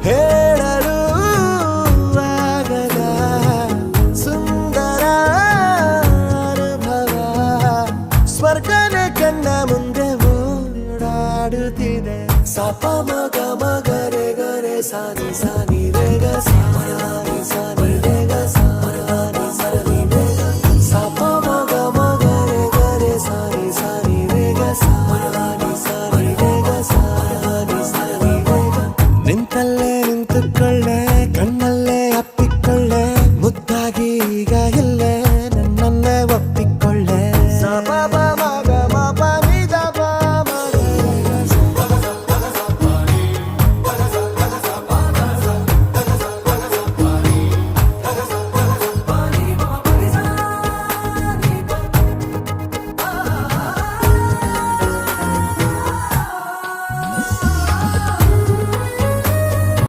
ಹೇಳಲು ಆಗದ ಸುಂದರ ಅನುಭವ ಸ್ವರ್ಗನ ಕಣ್ಣ ಮುಂದೆ ಓಡಾಡುತ್ತಿದೆ ಸಪ ಮಗ ಮಗರೆ ಗರೆ ಸಾನಿ ಸಾನಿ ರೇಗ ಸಾನಿ ಸಾನಿ ರೇಗ ಸಾನಿ ಸಾನಿ ರೇಗ ಸಪ ಮಗ ಮಗರೆ ಗರೆ ಸಾನಿ ಸಾನಿ ರೇಗ ಸಾನಿ ಸಾನಿ ರೇಗ ಸಾನಿ ಸಾನಿ ರೇಗ ನಿಂತಲ್ಲೇ ನಿಂತುಕೊಳ್ಳೆ ಕಣ್ಣಲ್ಲಿ